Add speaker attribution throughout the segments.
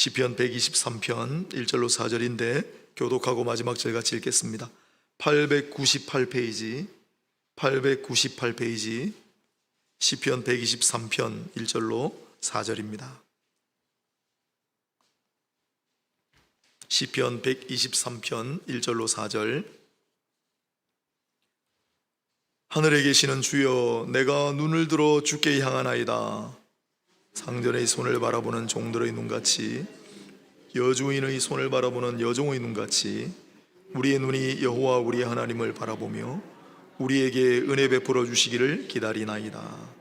Speaker 1: 시편 123편 1절로 4절인데 교독하고 마지막 절 같이 읽겠습니다. 898페이지 시편 123편 1절로 4절입니다. 시편 123편 1절로 4절. 하늘에 계시는 주여, 내가 눈을 들어 주께 향하나이다. 상전의 손을 바라보는 종들의 눈같이, 여주인의 손을 바라보는 여종의 눈같이 우리의 눈이 여호와 우리의 하나님을 바라보며 우리에게 은혜 베풀어 주시기를 기다리나이다.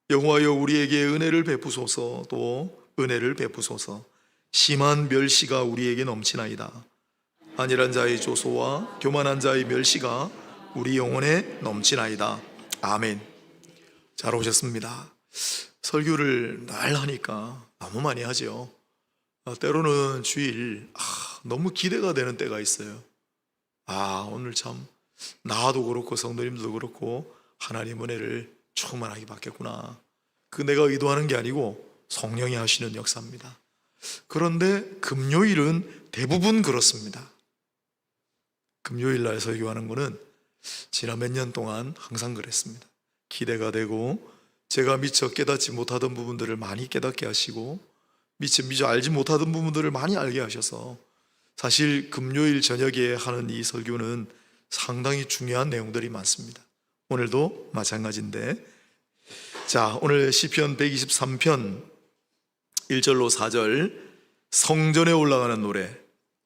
Speaker 1: 여호와여, 우리에게 은혜를 베푸소서. 또 은혜를 베푸소서. 심한 멸시가 우리에게 넘치나이다. 안일한 자의 조소와 교만한 자의 멸시가 우리 영혼에 넘치나이다. 아멘. 잘 오셨습니다. 설교를 날 하니까 너무 많이 하죠. 때로는 주일 너무 기대가 되는 때가 있어요. 오늘 참 나도 그렇고 성도님도 그렇고 하나님 은혜를 충만하게 받겠구나. 그 내가 의도하는 게 아니고 성령이 하시는 역사입니다. 그런데 금요일은 대부분 그렇습니다. 금요일 날 설교하는 거는 지난 몇 년 동안 항상 그랬습니다. 기대가 되고 제가 미처 깨닫지 못하던 부분들을 많이 깨닫게 하시고 미처 알지 못하던 부분들을 많이 알게 하셔서 사실 금요일 저녁에 하는 이 설교는 상당히 중요한 내용들이 많습니다. 오늘도 마찬가지인데, 자, 오늘 시편 123편 1절로 4절 성전에 올라가는 노래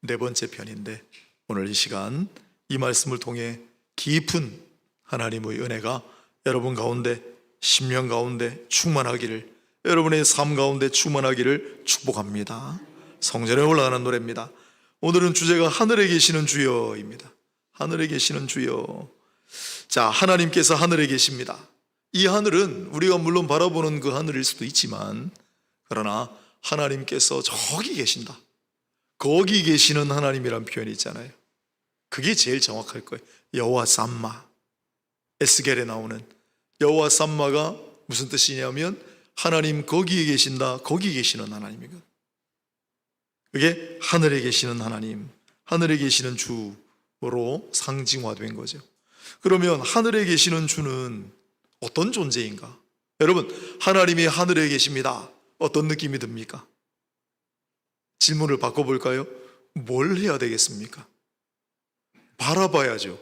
Speaker 1: 네 번째 편인데, 오늘 이 시간 이 말씀을 통해 깊은 하나님의 은혜가 여러분 가운데, 심령 가운데 충만하기를, 여러분의 삶 가운데 충만하기를 축복합니다. 성전에 올라가는 노래입니다. 오늘은 주제가 하늘에 계시는 주여입니다. 하늘에 계시는 주여. 자, 하나님께서 하늘에 계십니다. 이 하늘은 우리가 물론 바라보는 그 하늘일 수도 있지만, 그러나 하나님께서 저기 계신다. 거기 계시는 하나님이란 표현이 있잖아요. 그게 제일 정확할 거예요. 여호와 삼마, 에스겔에 나오는 여호와 삼마가 무슨 뜻이냐면 하나님 거기에 계신다, 거기 계시는 하나님이거든. 그게 하늘에 계시는 하나님, 하늘에 계시는 주로 상징화된 거죠. 그러면 하늘에 계시는 주는 어떤 존재인가? 여러분, 하나님이 하늘에 계십니다. 어떤 느낌이 듭니까? 질문을 바꿔볼까요? 뭘 해야 되겠습니까? 바라봐야죠.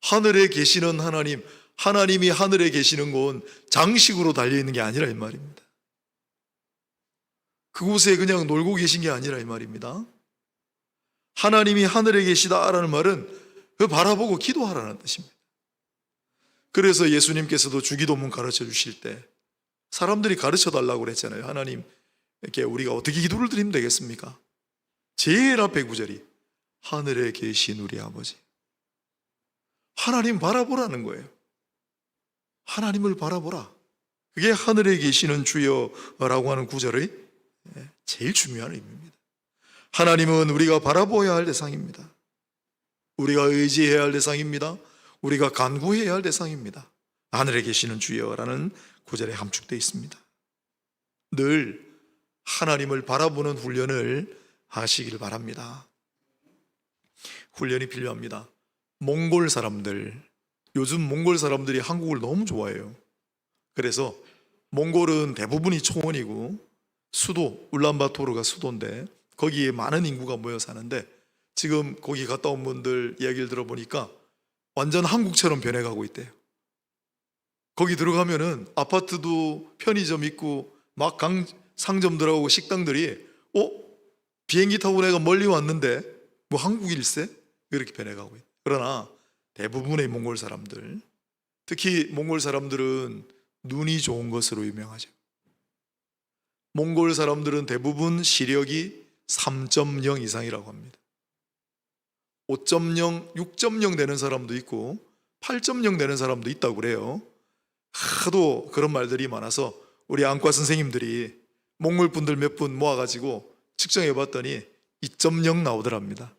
Speaker 1: 하늘에 계시는 하나님, 하나님이 하늘에 계시는 건 장식으로 달려있는 게 아니라 이 말입니다. 그곳에 그냥 놀고 계신 게 아니라 이 말입니다. 하나님이 하늘에 계시다라는 말은 그 바라보고 기도하라는 뜻입니다. 그래서 예수님께서도 주기도문 가르쳐 주실 때 사람들이 가르쳐 달라고 그랬잖아요. 하나님께 우리가 어떻게 기도를 드리면 되겠습니까? 제일 앞에 구절이 하늘에 계신 우리 아버지. 하나님 바라보라는 거예요. 하나님을 바라보라. 그게 하늘에 계시는 주여라고 하는 구절의 제일 중요한 의미입니다. 하나님은 우리가 바라보아야 할 대상입니다. 우리가 의지해야 할 대상입니다. 우리가 간구해야 할 대상입니다. 하늘에 계시는 주여라는 구절에 함축되어 있습니다. 늘 하나님을 바라보는 훈련을 하시길 바랍니다. 훈련이 필요합니다. 몽골 사람들, 요즘 몽골 사람들이 한국을 너무 좋아해요. 그래서 몽골은 대부분이 초원이고 수도 울란바토르가 수도인데 거기에 많은 인구가 모여 사는데, 지금 거기 갔다 온 분들 이야기를 들어보니까 완전 한국처럼 변해가고 있대요. 거기 들어가면은 아파트도 편의점 있고 막 상점들하고 식당들이 비행기 타고 내가 멀리 왔는데 뭐 한국일세? 이렇게 변해가고 있대요. 그러나 대부분의 몽골 사람들, 특히 몽골 사람들은 눈이 좋은 것으로 유명하죠. 몽골 사람들은 대부분 시력이 3.0 이상이라고 합니다. 5.0, 6.0 되는 사람도 있고 8.0 되는 사람도 있다고 그래요. 하도 그런 말들이 많아서 우리 안과 선생님들이 몽골 분들 몇 분 모아가지고 측정해 봤더니 2.0 나오더랍니다.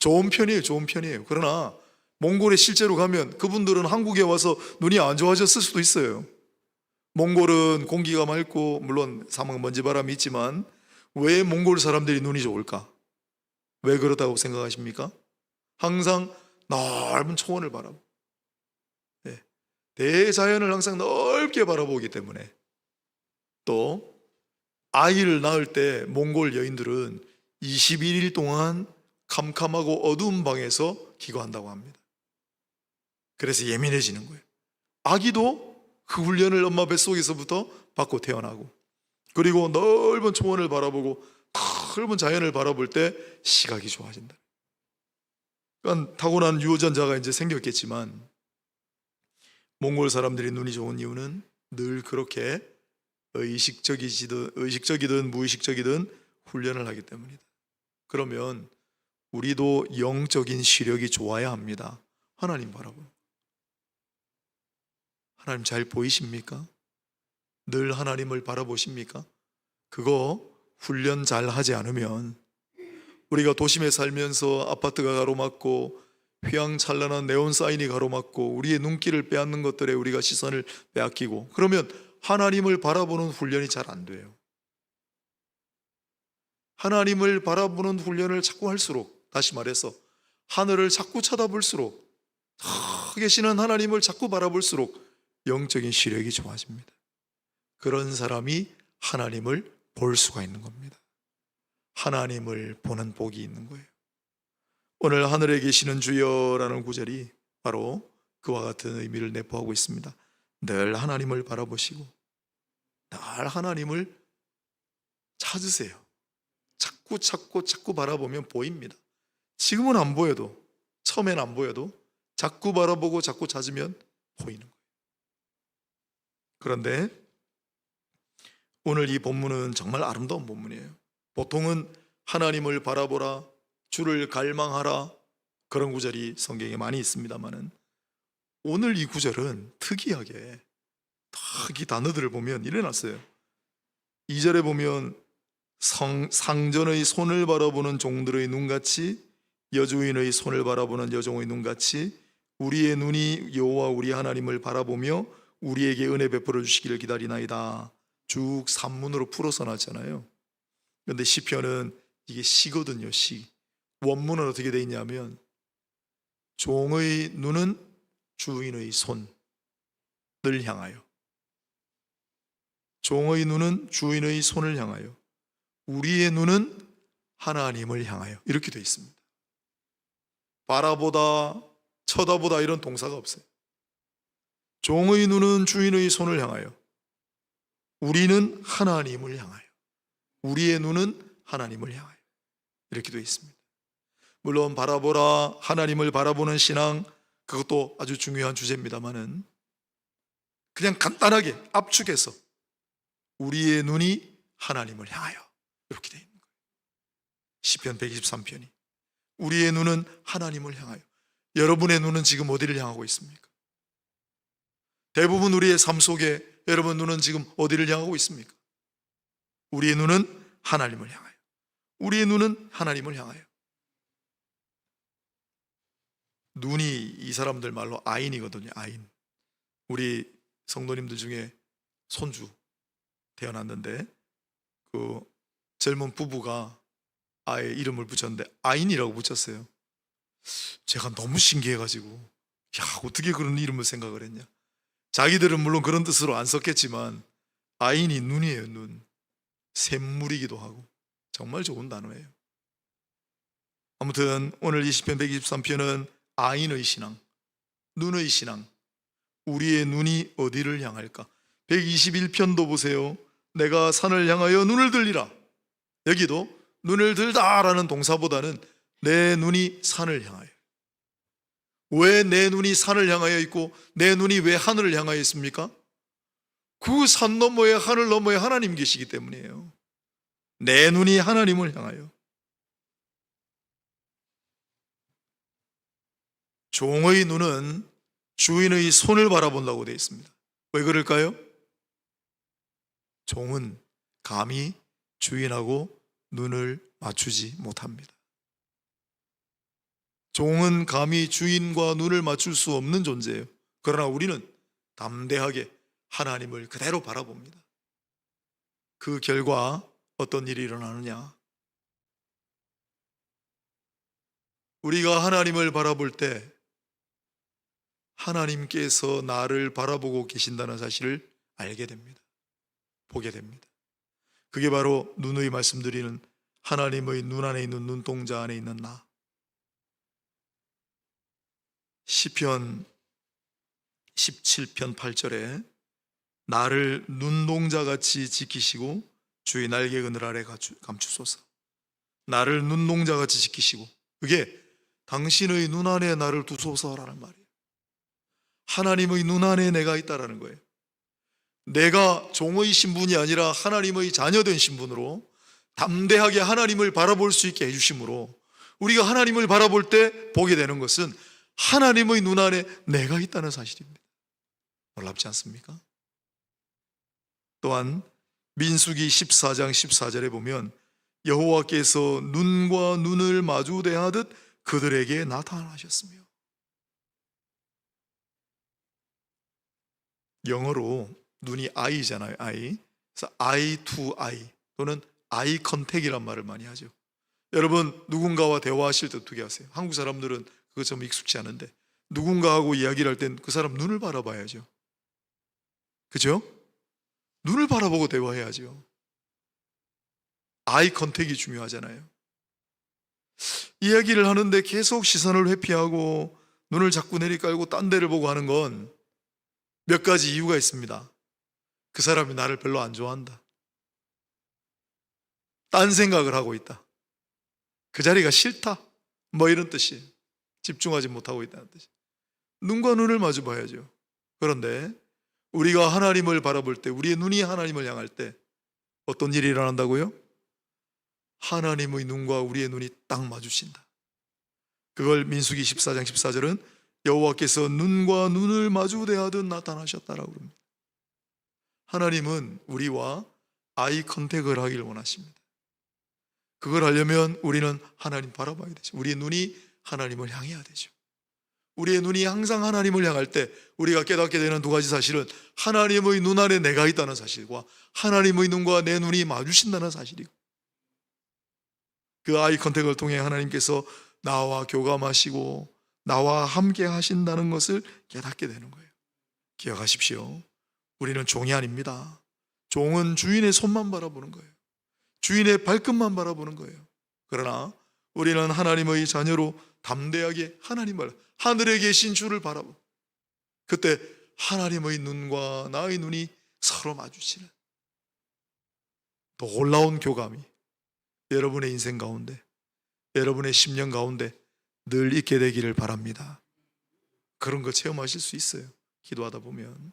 Speaker 1: 좋은 편이에요. 좋은 편이에요. 그러나 몽골에 실제로 가면 그분들은 한국에 와서 눈이 안 좋아졌을 수도 있어요. 몽골은 공기가 맑고 물론 사막 먼지 바람이 있지만 왜 몽골 사람들이 눈이 좋을까? 왜 그렇다고 생각하십니까? 항상 넓은 초원을 바라보고 대자연을 항상 넓게 바라보기 때문에, 또 아이를 낳을 때 몽골 여인들은 21일 동안 캄캄하고 어두운 방에서 기거한다고 합니다. 그래서 예민해지는 거예요. 아기도 그 훈련을 엄마 뱃속에서부터 받고 태어나고, 그리고 넓은 초원을 바라보고 넓은 자연을 바라볼 때 시각이 좋아진다. 그러니까 타고난 유전자가 이제 생겼겠지만 몽골 사람들이 눈이 좋은 이유는 늘 그렇게 의식적이든 무의식적이든 훈련을 하기 때문이다. 그러면 우리도 영적인 시력이 좋아야 합니다. 하나님 바라보고. 하나님 잘 보이십니까? 늘 하나님을 바라보십니까? 그거 훈련 잘 하지 않으면 우리가 도심에 살면서 아파트가 가로막고 휘황찬란한 네온 사인이 가로막고 우리의 눈길을 빼앗는 것들에 우리가 시선을 빼앗기고, 그러면 하나님을 바라보는 훈련이 잘 안 돼요. 하나님을 바라보는 훈련을 자꾸 할수록, 다시 말해서 하늘을 자꾸 쳐다볼수록, 계시는 하나님을 자꾸 바라볼수록 영적인 시력이 좋아집니다. 그런 사람이 하나님을 볼 수가 있는 겁니다. 하나님을 보는 복이 있는 거예요. 오늘 하늘에 계시는 주여라는 구절이 바로 그와 같은 의미를 내포하고 있습니다. 늘 하나님을 바라보시고 늘 하나님을 찾으세요. 자꾸 바라보면 보입니다. 지금은 안 보여도, 처음엔 안 보여도 자꾸 바라보고 자꾸 찾으면 보이는 거예요. 그런데 오늘 이 본문은 정말 아름다운 본문이에요. 보통은 하나님을 바라보라, 주를 갈망하라, 그런 구절이 성경에 많이 있습니다만은 오늘 이 구절은 특이하게 이 단어들을 보면 이래 놨어요. 2절에 보면 상전의 손을 바라보는 종들의 눈같이, 여주인의 손을 바라보는 여종의 눈같이 우리의 눈이 여호와 우리 하나님을 바라보며 우리에게 은혜 베풀어 주시기를 기다리나이다. 쭉 산문으로 풀어서 놨잖아요. 그런데 시편은 이게 시거든요. 시. 원문은 어떻게 되어 있냐면 종의 눈은 주인의 손을 향하여, 종의 눈은 주인의 손을 향하여, 우리의 눈은 하나님을 향하여, 이렇게 되어 있습니다. 바라보다, 쳐다보다 이런 동사가 없어요. 종의 눈은 주인의 손을 향하여, 우리는 하나님을 향하여, 우리의 눈은 하나님을 향하여, 이렇게 되어 있습니다. 물론 바라보라, 하나님을 바라보는 신앙, 그것도 아주 중요한 주제입니다만은 그냥 간단하게 압축해서 우리의 눈이 하나님을 향하여, 이렇게 되어 있는 거예요. 시편 123편이 우리의 눈은 하나님을 향하여. 여러분의 눈은 지금 어디를 향하고 있습니까? 대부분 우리의 삶 속에 여러분 눈은 지금 어디를 향하고 있습니까? 우리의 눈은 하나님을 향하여, 우리의 눈은 하나님을 향하여. 눈이 이 사람들 말로 아인이거든요. 아인. 우리 성도님들 중에 손주 태어났는데 그 젊은 부부가 아이의 이름을 붙였는데 아인이라고 붙였어요. 제가 너무 신기해가지고, 야, 어떻게 그런 이름을 생각을 했냐. 자기들은 물론 그런 뜻으로 안 썼겠지만 아인이 눈이에요. 눈. 샘물이기도 하고 정말 좋은 단어예요. 아무튼 오늘 이 시편 123편은 아인의 신앙, 눈의 신앙, 우리의 눈이 어디를 향할까? 121편도 보세요. 내가 산을 향하여 눈을 들리라. 여기도 눈을 들다라는 동사보다는 내 눈이 산을 향하여. 왜 내 눈이 산을 향하여 있고 내 눈이 왜 하늘을 향하여 있습니까? 그 산 너머에, 하늘 너머에 하나님 계시기 때문이에요. 내 눈이 하나님을 향하여. 종의 눈은 주인의 손을 바라본다고 되어 있습니다. 왜 그럴까요? 종은 감히 주인하고 눈을 맞추지 못합니다. 종은 감히 주인과 눈을 맞출 수 없는 존재예요. 그러나 우리는 담대하게 하나님을 그대로 바라봅니다. 그 결과 어떤 일이 일어나느냐? 우리가 하나님을 바라볼 때 하나님께서 나를 바라보고 계신다는 사실을 알게 됩니다. 보게 됩니다. 그게 바로 누누이 말씀드리는 하나님의 눈 안에 있는 눈동자 안에 있는 나. 시편 17편 8절에 나를 눈동자같이 지키시고 주의 날개 그늘 아래 감추소서. 나를 눈동자같이 지키시고, 그게 당신의 눈 안에 나를 두소서라는 말이에요. 하나님의 눈 안에 내가 있다라는 거예요. 내가 종의 신분이 아니라 하나님의 자녀된 신분으로 담대하게 하나님을 바라볼 수 있게 해주심으로 우리가 하나님을 바라볼 때 보게 되는 것은 하나님의 눈 안에 내가 있다는 사실입니다. 놀랍지 않습니까? 또한 민수기 14장 14절에 보면 여호와께서 눈과 눈을 마주 대하듯 그들에게 나타나셨으며, 영어로 눈이 eye잖아요. eye. 그래서 eye to eye 또는 eye contact이란 말을 많이 하죠. 여러분, 누군가와 대화하실 때 어떻게 하세요? 한국 사람들은 그거 좀 익숙치 않은데 누군가하고 이야기를 할 땐 그 사람 눈을 바라봐야죠. 그죠? 눈을 바라보고 대화해야죠. 아이 컨택이 중요하잖아요. 이야기를 하는데 계속 시선을 회피하고 눈을 자꾸 내리깔고 딴 데를 보고 하는 건 몇 가지 이유가 있습니다. 그 사람이 나를 별로 안 좋아한다. 딴 생각을 하고 있다. 그 자리가 싫다. 뭐 이런 뜻이에요. 집중하지 못하고 있다는 뜻이에요. 눈과 눈을 마주 봐야죠. 그런데 우리가 하나님을 바라볼 때, 우리의 눈이 하나님을 향할 때 어떤 일이 일어난다고요? 하나님의 눈과 우리의 눈이 딱 마주친다. 그걸 민수기 14장 14절은 여호와께서 눈과 눈을 마주 대하듯 나타나셨다라고 합니다. 하나님은 우리와 아이 컨택을 하길 원하십니다. 그걸 하려면 우리는 하나님 바라봐야 되죠. 우리의 눈이 하나님을 향해야 되죠. 우리의 눈이 항상 하나님을 향할 때 우리가 깨닫게 되는 두 가지 사실은 하나님의 눈 안에 내가 있다는 사실과 하나님의 눈과 내 눈이 마주친다는 사실이고, 그 아이 컨택을 통해 하나님께서 나와 교감하시고 나와 함께 하신다는 것을 깨닫게 되는 거예요. 기억하십시오. 우리는 종이 아닙니다. 종은 주인의 손만 바라보는 거예요. 주인의 발끝만 바라보는 거예요. 그러나 우리는 하나님의 자녀로 담대하게 하나님을, 하늘에 계신 주를 바라보, 그때 하나님의 눈과 나의 눈이 서로 마주치는 놀라운 교감이 여러분의 인생 가운데, 여러분의 10년 가운데 늘 있게 되기를 바랍니다. 그런 거 체험하실 수 있어요. 기도하다 보면.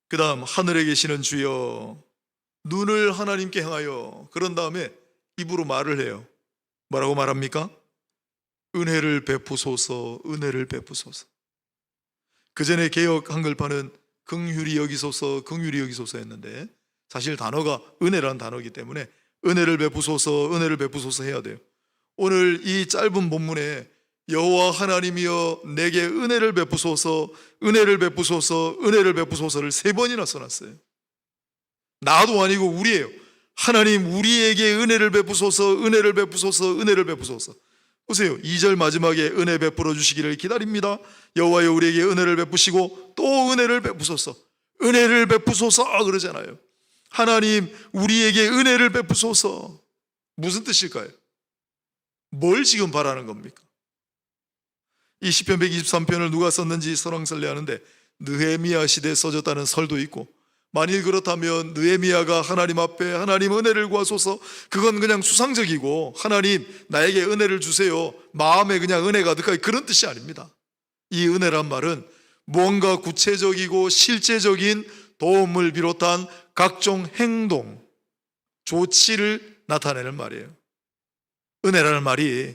Speaker 1: 그 다음, 하늘에 계시는 주여, 눈을 하나님께 향하여, 그런 다음에 입으로 말을 해요. 뭐라고 말합니까? 은혜를 베푸소서, 은혜를 베푸소서. 그 전에 개역 한글판은 긍휼히 여기소서, 긍휼히 여기소서 했는데 사실 단어가 은혜라는 단어이기 때문에 은혜를 베푸소서, 은혜를 베푸소서 해야 돼요. 오늘 이 짧은 본문에 여호와 하나님이여 내게 은혜를 베푸소서, 은혜를 베푸소서, 은혜를 베푸소서를 3번이나 써놨어요. 나도 아니고 우리예요. 하나님 우리에게 은혜를 베푸소서, 은혜를 베푸소서, 은혜를 베푸소서. 보세요. 2절 마지막에 은혜 베풀어 주시기를 기다립니다. 여호와여 우리에게 은혜를 베푸시고 또 은혜를 베푸소서. 은혜를 베푸소서 그러잖아요. 하나님 우리에게 은혜를 베푸소서. 무슨 뜻일까요? 뭘 지금 바라는 겁니까? 이 시편 123편을 누가 썼는지 설왕설래하는데 느헤미야 시대에 써졌다는 설도 있고, 만일 그렇다면 느헤미야가 하나님 앞에 하나님 은혜를 구하소서, 그건 그냥 수상적이고 하나님 나에게 은혜를 주세요, 마음에 그냥 은혜 가득하게, 그런 뜻이 아닙니다. 이 은혜란 말은 무언가 구체적이고 실제적인 도움을 비롯한 각종 행동, 조치를 나타내는 말이에요. 은혜라는 말이,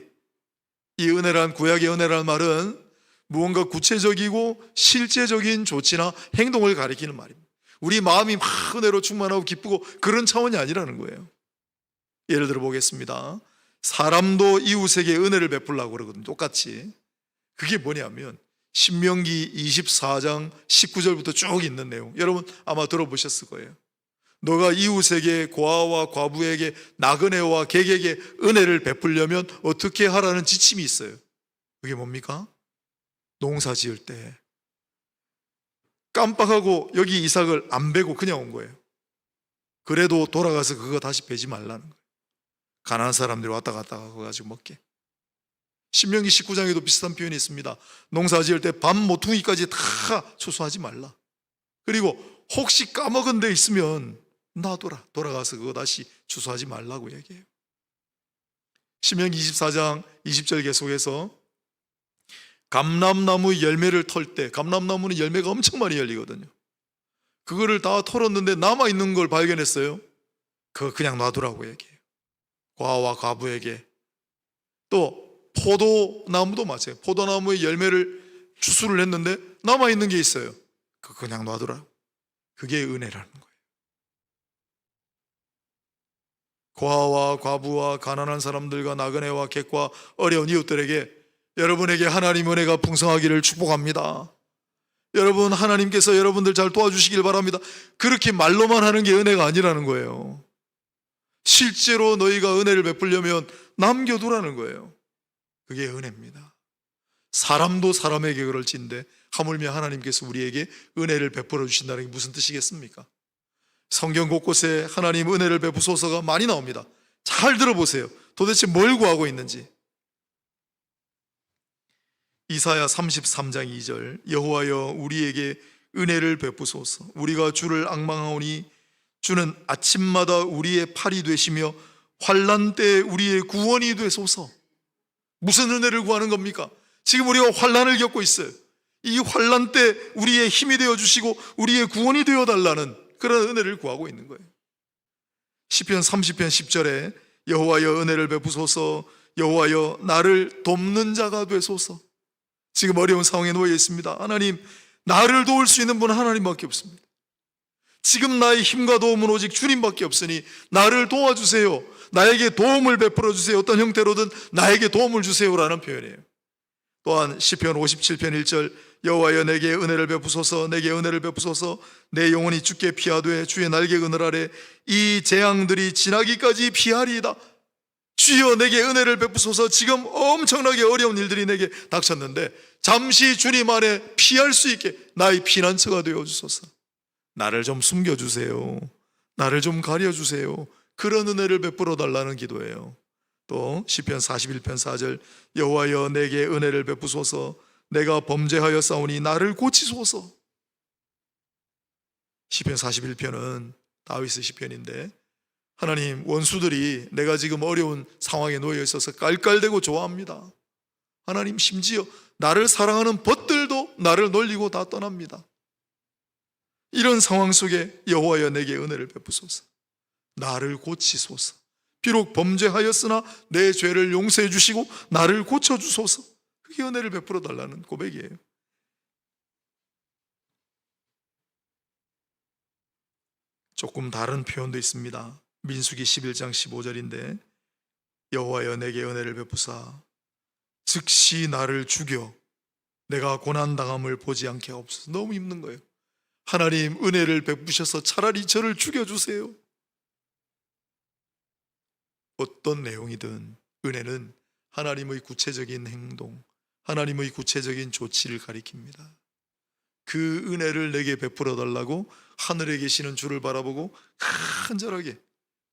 Speaker 1: 이 은혜란, 구약의 은혜라는 말은 무언가 구체적이고 실제적인 조치나 행동을 가리키는 말입니다. 우리 마음이 막 은혜로 충만하고 기쁘고 그런 차원이 아니라는 거예요. 예를 들어 보겠습니다. 사람도 이웃에게 은혜를 베풀려고 그러거든요. 똑같이. 그게 뭐냐면 신명기 24장 19절부터 쭉 있는 내용, 여러분 아마 들어보셨을 거예요. 너가 이웃에게, 고아와 과부에게, 나그네와 객에게 은혜를 베풀려면 어떻게 하라는 지침이 있어요. 그게 뭡니까? 농사 지을 때 깜빡하고 여기 이삭을 안 베고 그냥 온 거예요. 그래도 돌아가서 그거 다시 베지 말라는 거예요. 가난한 사람들이 왔다 갔다 그거 가지고 먹게. 신명기 19장에도 비슷한 표현이 있습니다. 농사 지을 때 밤 모퉁이까지 다 추수하지 말라. 그리고 혹시 까먹은 데 있으면 놔둬라. 돌아가서 그거 다시 추수하지 말라고 얘기해요. 신명기 24장 20절 계속해서 감람나무 열매를 털 때, 감람나무는 열매가 엄청 많이 열리거든요. 그거를 다 털었는데 남아있는 걸 발견했어요. 그거 그냥 놔두라고 얘기해요. 과와 과부에게. 또 포도나무도 마찬가지예요. 포도나무의 열매를 추수를 했는데 남아있는 게 있어요. 그거 그냥 놔두라. 그게 은혜라는 거예요. 고아와 과부와 가난한 사람들과 나그네와 객과 어려운 이웃들에게 여러분에게 하나님 은혜가 풍성하기를 축복합니다. 여러분, 하나님께서 여러분들 잘 도와주시길 바랍니다. 그렇게 말로만 하는 게 은혜가 아니라는 거예요. 실제로 너희가 은혜를 베풀려면 남겨두라는 거예요. 그게 은혜입니다. 사람도 사람에게 그럴진데 하물며 하나님께서 우리에게 은혜를 베풀어 주신다는 게 무슨 뜻이겠습니까? 성경 곳곳에 하나님 은혜를 베푸소서가 많이 나옵니다. 잘 들어보세요. 도대체 뭘 구하고 있는지. 이사야 33장 2절 여호와여 우리에게 은혜를 베푸소서. 우리가 주를 앙망하오니 주는 아침마다 우리의 팔이 되시며 환난 때에 우리의 구원이 되소서. 무슨 은혜를 구하는 겁니까? 지금 우리가 환난을 겪고 있어요. 이 환난 때 우리의 힘이 되어주시고 우리의 구원이 되어달라는 그런 은혜를 구하고 있는 거예요. 시편 30편 10절에 여호와여 은혜를 베푸소서. 여호와여 나를 돕는 자가 되소서. 지금 어려운 상황에 놓여 있습니다. 하나님, 나를 도울 수 있는 분은 하나님밖에 없습니다. 지금 나의 힘과 도움은 오직 주님밖에 없으니 나를 도와주세요. 나에게 도움을 베풀어 주세요. 어떤 형태로든 나에게 도움을 주세요라는 표현이에요. 또한 시편 57편 1절 여호와여 내게 은혜를 베푸소서. 내게 은혜를 베푸소서. 내 영혼이 주께 피하되 주의 날개 그늘 아래 이 재앙들이 지나기까지 피하리이다. 주여 내게 은혜를 베푸소서. 지금 엄청나게 어려운 일들이 내게 닥쳤는데 잠시 주님 안에 피할 수 있게 나의 피난처가 되어주소서. 나를 좀 숨겨주세요. 나를 좀 가려주세요. 그런 은혜를 베풀어 달라는 기도예요. 또 시편 41편 4절 여호와여 내게 은혜를 베푸소서. 내가 범죄하여 싸우니 나를 고치소서. 시편 41편은 다윗의 시편인데 하나님, 원수들이 내가 지금 어려운 상황에 놓여 있어서 깔깔대고 좋아합니다. 하나님, 심지어 나를 사랑하는 벗들도 나를 놀리고 다 떠납니다. 이런 상황 속에 여호와여 내게 은혜를 베푸소서. 나를 고치소서. 비록 범죄하였으나 내 죄를 용서해 주시고 나를 고쳐주소서. 그게 은혜를 베풀어 달라는 고백이에요. 조금 다른 표현도 있습니다. 민수기 11장 15절인데 여호와여 내게 은혜를 베푸사 즉시 나를 죽여 내가 고난당함을 보지 않게 하옵소서. 너무 힘든 거예요. 하나님, 은혜를 베푸셔서 차라리 저를 죽여주세요. 어떤 내용이든 은혜는 하나님의 구체적인 행동, 하나님의 구체적인 조치를 가리킵니다. 그 은혜를 내게 베풀어 달라고 하늘에 계시는 주를 바라보고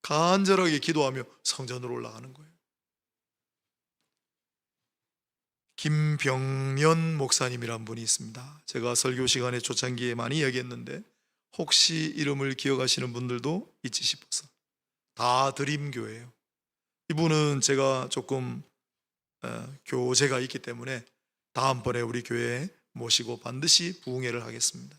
Speaker 1: 간절하게 기도하며 성전으로 올라가는 거예요. 김병년 목사님이란 분이 있습니다. 제가 설교 시간에 초창기에 많이 얘기했는데 혹시 이름을 기억하시는 분들도 있지 싶어서. 다 드림교회예요. 이분은 제가 조금 교제가 있기 때문에 다음번에 우리 교회에 모시고 반드시 부흥회를 하겠습니다.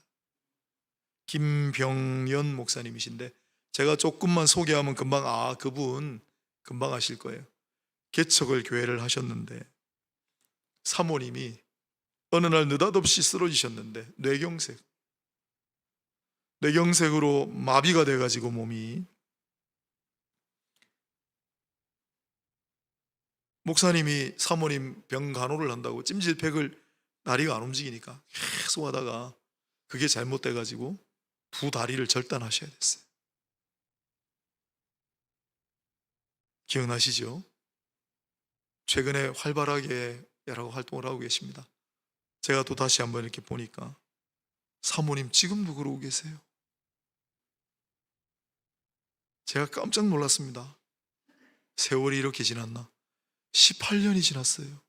Speaker 1: 김병연 목사님이신데 제가 조금만 소개하면 금방 그분 금방 아실 거예요. 개척을 교회를 하셨는데 사모님이 어느 날 느닷없이 쓰러지셨는데 뇌경색으로 마비가 돼가지고 몸이, 목사님이 사모님 병 간호를 한다고 찜질팩을 다리가 안 움직이니까 계속 하다가 그게 잘못돼가지고 두 다리를 절단하셔야 됐어요. 기억나시죠? 최근에 활발하게 여러 활동을 하고 계십니다. 제가 또 다시 한번 이렇게 보니까 사모님 지금도 그러고 계세요. 제가 깜짝 놀랐습니다. 세월이 이렇게 지났나? 18년이 지났어요.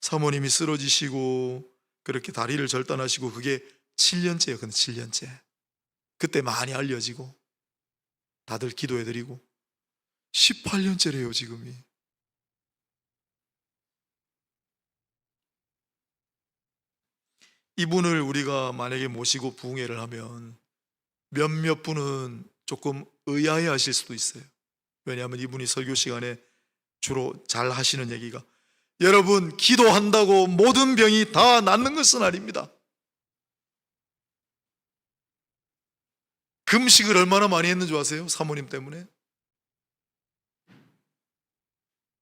Speaker 1: 사모님이 쓰러지시고 그렇게 다리를 절단하시고 그게 7년째예요. 근데 7년째. 그때 많이 알려지고 다들 기도해드리고 18년째래요 지금이. 이분을 우리가 만약에 모시고 부흥회를 하면 몇몇 분은 조금 의아해 하실 수도 있어요. 왜냐하면 이분이 설교 시간에 주로 잘 하시는 얘기가, 여러분 기도한다고 모든 병이 다 낫는 것은 아닙니다. 금식을 얼마나 많이 했는 줄 아세요? 사모님 때문에.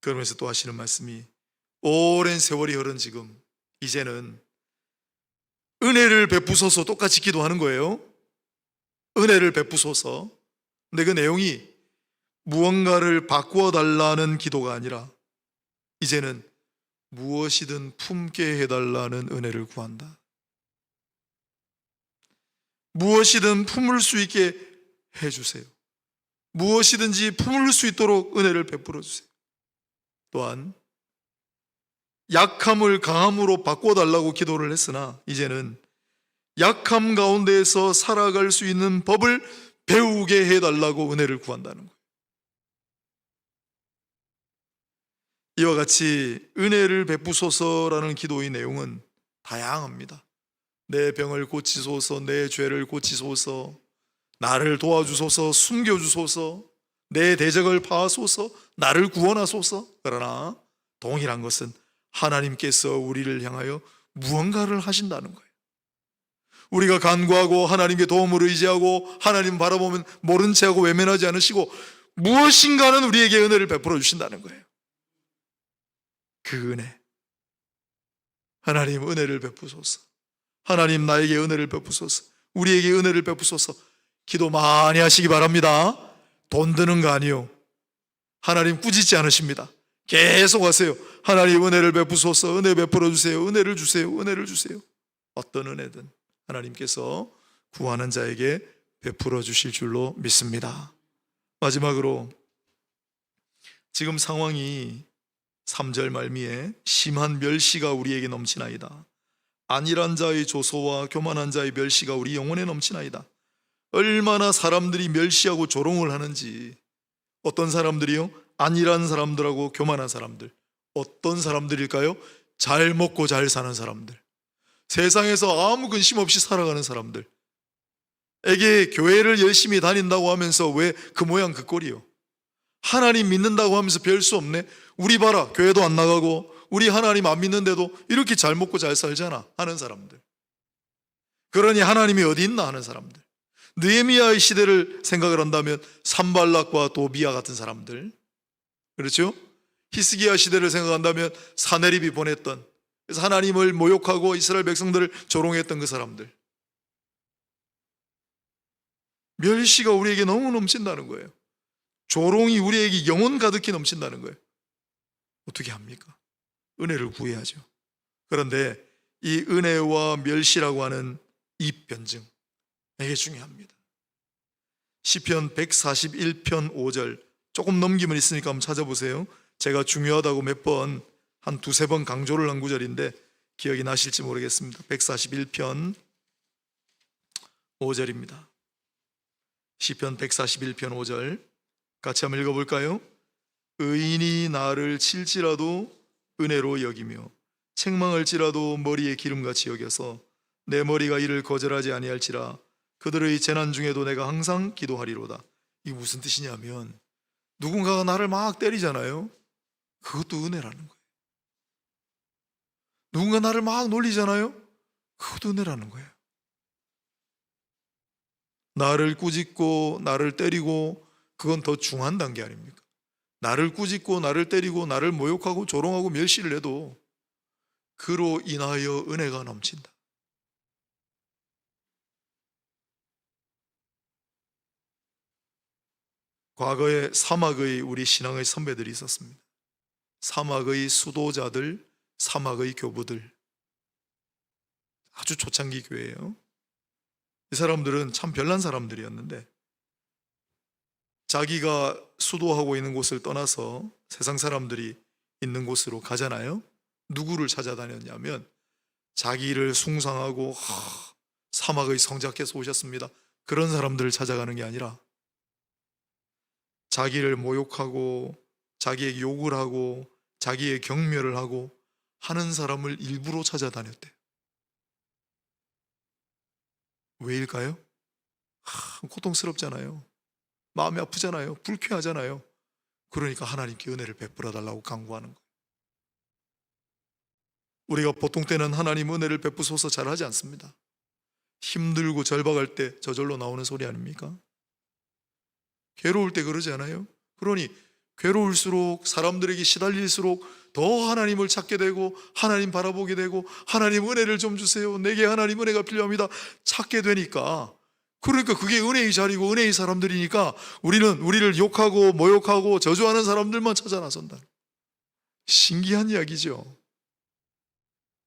Speaker 1: 그러면서 또 하시는 말씀이, 오랜 세월이 흐른 지금 이제는 은혜를 베푸소서, 똑같이 기도하는 거예요. 은혜를 베푸소서. 근데 그 내용이 무언가를 바꾸어 달라는 기도가 아니라 이제는 무엇이든 품게 해달라는 은혜를 구한다. 무엇이든 품을 수 있게 해주세요. 무엇이든지 품을 수 있도록 은혜를 베풀어 주세요. 또한 약함을 강함으로 바꿔달라고 기도를 했으나 이제는 약함 가운데에서 살아갈 수 있는 법을 배우게 해달라고 은혜를 구한다는 거예요. 이와 같이 은혜를 베푸소서라는 기도의 내용은 다양합니다. 내 병을 고치소서, 내 죄를 고치소서, 나를 도와주소서, 숨겨주소서, 내 대적을 파하소서, 나를 구원하소서. 그러나 동일한 것은 하나님께서 우리를 향하여 무언가를 하신다는 거예요. 우리가 간구하고 하나님께 도움을 의지하고 하나님 바라보면 모른 체하고 외면하지 않으시고 무엇인가는 우리에게 은혜를 베풀어 주신다는 거예요. 그 은혜, 하나님 은혜를 베푸소서, 하나님 나에게 은혜를 베푸소서, 우리에게 은혜를 베푸소서. 기도 많이 하시기 바랍니다. 돈 드는 거 아니요. 하나님 꾸짖지 않으십니다. 계속 하세요. 하나님 은혜를 베푸소서, 은혜 베풀어 주세요, 은혜를 주세요, 은혜를 주세요. 어떤 은혜든 하나님께서 구하는 자에게 베풀어 주실 줄로 믿습니다. 마지막으로 지금 상황이 3절 말미에 심한 멸시가 우리에게 넘치나이다. 안일한 자의 조소와 교만한 자의 멸시가 우리 영혼에 넘치나이다. 얼마나 사람들이 멸시하고 조롱을 하는지. 어떤 사람들이요? 안일한 사람들하고 교만한 사람들. 어떤 사람들일까요? 잘 먹고 잘 사는 사람들, 세상에서 아무 근심 없이 살아가는 사람들 에게 교회를 열심히 다닌다고 하면서 왜 그 모양 그 꼴이요? 하나님 믿는다고 하면서 별 수 없네. 우리 봐라, 교회도 안 나가고 우리 하나님 안 믿는데도 이렇게 잘 먹고 잘 살잖아 하는 사람들. 그러니 하나님이 어디 있나 하는 사람들. 느헤미야의 시대를 생각을 한다면 산발락과 도비야 같은 사람들, 그렇죠? 히스기야 시대를 생각한다면 사네립이 보냈던, 그래서 하나님을 모욕하고 이스라엘 백성들을 조롱했던 그 사람들. 멸시가 우리에게 너무 넘친다는 거예요. 조롱이 우리에게 영혼 가득히 넘친다는 거예요. 어떻게 합니까? 은혜를 구해야죠. 그런데 이 은혜와 멸시라고 하는 이 변증, 이게 중요합니다. 시편 141편 5절, 조금 넘기면 있으니까 한번 찾아보세요. 제가 중요하다고 몇 번, 한 두세 번 강조를 한 구절인데 기억이 나실지 모르겠습니다. 141편 5절입니다. 시편 141편 5절 같이 한번 읽어볼까요? 의인이 나를 칠지라도 은혜로 여기며 책망할지라도 머리에 기름같이 여겨서 내 머리가 이를 거절하지 아니할지라 그들의 재난 중에도 내가 항상 기도하리로다. 이게 무슨 뜻이냐면 누군가가 나를 막 때리잖아요. 그것도 은혜라는 거예요. 누군가 나를 막 놀리잖아요. 그것도 은혜라는 거예요. 나를 꾸짖고 나를 때리고 그건 더 중한 단계 아닙니까? 나를 꾸짖고 나를 때리고 나를 모욕하고 조롱하고 멸시를 해도 그로 인하여 은혜가 넘친다. 과거에 사막의 우리 신앙의 선배들이 있었습니다. 사막의 수도자들, 사막의 교부들, 아주 초창기 교회예요. 이 사람들은 참 별난 사람들이었는데 자기가 수도하고 있는 곳을 떠나서 세상 사람들이 있는 곳으로 가잖아요. 누구를 찾아다녔냐면 자기를 숭상하고 사막의 성자께서 오셨습니다, 그런 사람들을 찾아가는 게 아니라 자기를 모욕하고 자기에게 욕을 하고 자기의 경멸을 하고 하는 사람을 일부러 찾아다녔대요. 왜일까요? 고통스럽잖아요. 마음이 아프잖아요. 불쾌하잖아요. 그러니까 하나님께 은혜를 베풀어 달라고 간구하는 거예요. 우리가 보통 때는 하나님 은혜를 베푸소서 잘하지 않습니다. 힘들고 절박할 때 저절로 나오는 소리 아닙니까? 괴로울 때 그러지 않아요? 그러니 괴로울수록, 사람들에게 시달릴수록 더 하나님을 찾게 되고 하나님 바라보게 되고 하나님 은혜를 좀 주세요, 내게 하나님 은혜가 필요합니다 찾게 되니까, 그러니까 그게 은혜의 자리고 은혜의 사람들이니까 우리는 우리를 욕하고 모욕하고 저주하는 사람들만 찾아 나선다. 신기한 이야기죠.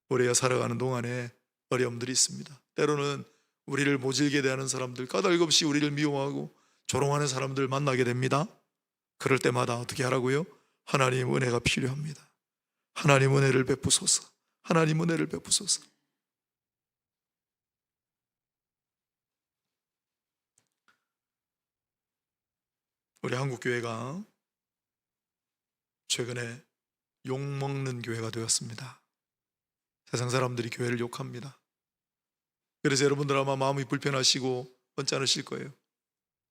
Speaker 1: 우리가 살아가는 동안에 어려움들이 있습니다. 때로는 우리를 모질게 대하는 사람들, 까닭없이 우리를 미워하고 조롱하는 사람들 만나게 됩니다. 그럴 때마다 어떻게 하라고요? 하나님 은혜가 필요합니다. 하나님 은혜를 베푸소서. 하나님 은혜를 베푸소서. 우리 한국교회가 최근에 욕먹는 교회가 되었습니다. 세상 사람들이 교회를 욕합니다. 그래서 여러분들 아마 마음이 불편하시고 언짢으실 거예요.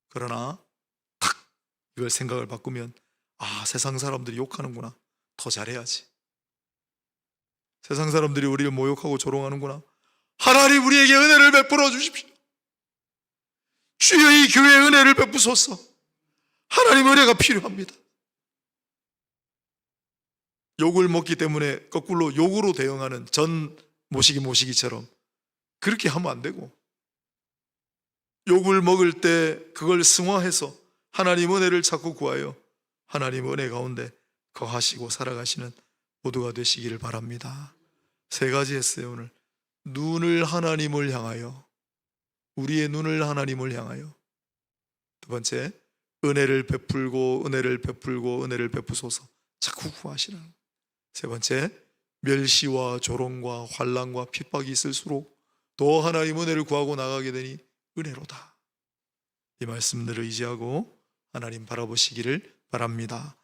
Speaker 1: 그러나 탁 이걸 생각을 바꾸면, 세상 사람들이 욕하는구나, 더 잘해야지. 세상 사람들이 우리를 모욕하고 조롱하는구나, 하나님 우리에게 은혜를 베풀어 주십시오. 주여 이 교회에 은혜를 베푸소서. 하나님 은혜가 필요합니다. 욕을 먹기 때문에 거꾸로 욕으로 대응하는 전 모시기처럼 그렇게 하면 안 되고, 욕을 먹을 때 그걸 승화해서 하나님 은혜를 찾고 구하여 하나님 은혜 가운데 거하시고 살아가시는 모두가 되시기를 바랍니다. 세 가지 했어요 오늘. 눈을 하나님을 향하여, 우리의 눈을 하나님을 향하여. 두 번째, 은혜를 베풀고 은혜를 베풀고 은혜를 베푸소서 자꾸 구하시라는. 세 번째, 멸시와 조롱과 환난과 핍박이 있을수록 더 하나님 은혜를 구하고 나가게 되니 은혜로다. 이 말씀들을 의지하고 하나님 바라보시기를 바랍니다.